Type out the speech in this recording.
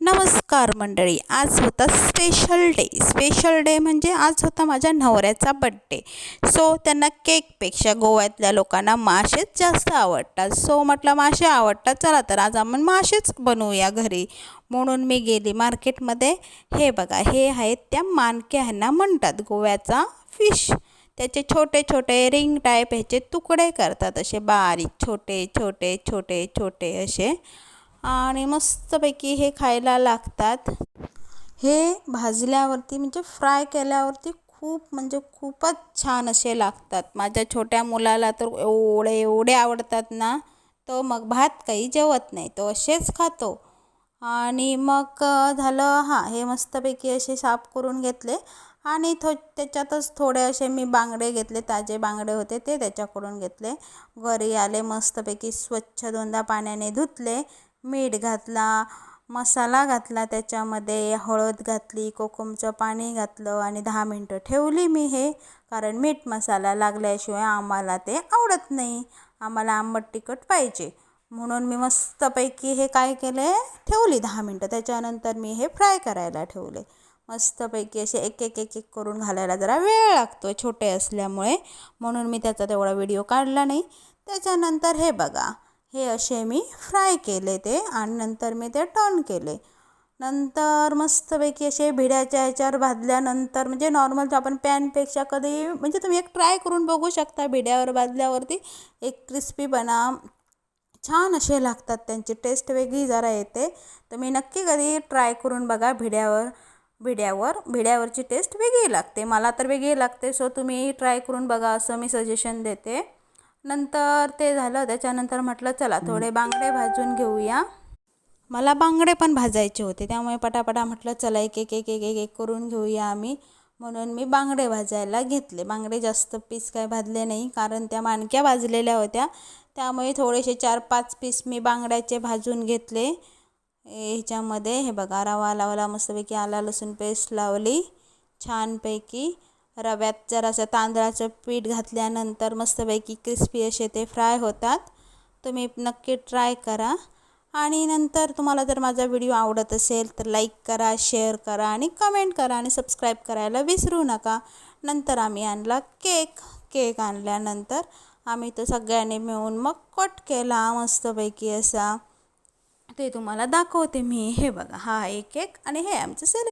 नमस्कार मंडळी, आज होता स्पेशल डे म्हणजे आज होता माझ्या नवऱ्याचा बड्डे. सो त्यांना केकपेक्षा गोव्यातल्या लोकांना मासेच जास्त आवडतात. सो म्हटलं मासे आवडतात, चला तर आज आपण मासेच बनवूया घरी. म्हणून मी गेली मार्केटमध्ये. हे बघा, हे आहेत त्या माणक्या ह्यांना म्हणतात, गोव्याचा फिश. त्याचे छोटे छोटे रिंग टाईप ह्याचे तुकडे करतात, असे बारीक छोटे छोटे छोटे छोटे असे, आणि मस्तपैकी हे खायला लागतात. हे भाजल्यावरती म्हणजे फ्राय केल्यावरती खूपच छान असे लागतात. माझ्या छोट्या मुलाला तर एवढे आवडतात ना, तो मग भात काही जेवत नाही, तो असेच खातो. आणि मग झालं, हां, हे मस्तपैकी असे साफ करून घेतले आणि त्याच्यातच थोडे असे मी बांगडे घेतले, ताजे बांगडे होते ते त्याच्याकडून घेतले. घरी आले, मस्तपैकी स्वच्छ दोनदा पाण्याने धुतले, मीठ घातला, मसाला घातला, त्याच्यामध्ये हळद घातली, कोकमचं पाणी घातलं आणि 10 मिनटं ठेवली मी हे. कारण मीठ मसाला लागल्याशिवाय आम्हाला ते आवडत नाही, आम्हाला आंबट तिखट पाहिजे. म्हणून मी मस्तपैकी हे काय केले, ठेवली 10 मिनटं. त्याच्यानंतर मी हे फ्राय करायला ठेवले. मस्तपैकी असे एक एक एक एक करून घालायला जरा वेळ लागतो छोटे असल्यामुळे, म्हणून मी त्याचा तेवढा व्हिडिओ काढला नाही. त्याच्यानंतर हे बघा, हे असे मी फ्राय केले ते, आणि नंतर मी ते टर्न केले. नंतर मस्तपैकी असे भिड्याच्या ह्याच्यावर भाजल्यानंतर, म्हणजे नॉर्मल आपण पॅनपेक्षा कधी, म्हणजे तुम्ही एक ट्राय करून बघू शकता. भिड्यावर भाजल्यावरती एक क्रिस्पीपणा छान असे लागतात, त्यांची टेस्ट वेगळी जरा येते. तुम्ही नक्की कधी ट्राय करून बघा. भिड्यावरची टेस्ट वेगळी लागते, मला तर वेगळी लागते. सो तुम्ही ट्राय करून बघा, असं मी सजेशन देते. नंतर ते झालं, त्याच्यानंतर म्हटलं चला थोडे बांगडे भाजून घेऊया. मला बांगडे पण भाजायचे होते, त्यामुळे पटापटा म्हटलं चला एक एक एक एक एक एक करून घेऊया आम्ही. म्हणून मी बांगडे भाजायला घेतले. बांगडे जास्त पीस काय भाजले नाही, कारण त्या माणक्या भाजलेल्या होत्या, त्यामुळे थोडेसे 4-5 पीस मी बांगड्याचे भाजून घेतले. ह्याच्यामध्ये हे बघा, रवा लावला, मस्तपैकी आला लसूण पेस्ट लावली छानपैकी. रव्यात जरासं तांदळाचं पीठ घातल्यानंतर मस्तपैकी क्रिस्पी असे ते फ्राय होतात. तुम्ही नक्की ट्राय करा. आणि नंतर तुम्हाला जर माझा व्हिडिओ आवडत असेल तर लाईक करा, शेअर करा आणि कमेंट करा, आणि सबस्क्राईब करायला विसरू नका. नंतर आम्ही आणला केक आणल्यानंतर आम्ही तो सगळ्यांनी मिळून मग कट केला मस्तपैकी असा. ते तुम्हाला दाखवते मी. हे बघा, हा एक केक, आणि हे आमचं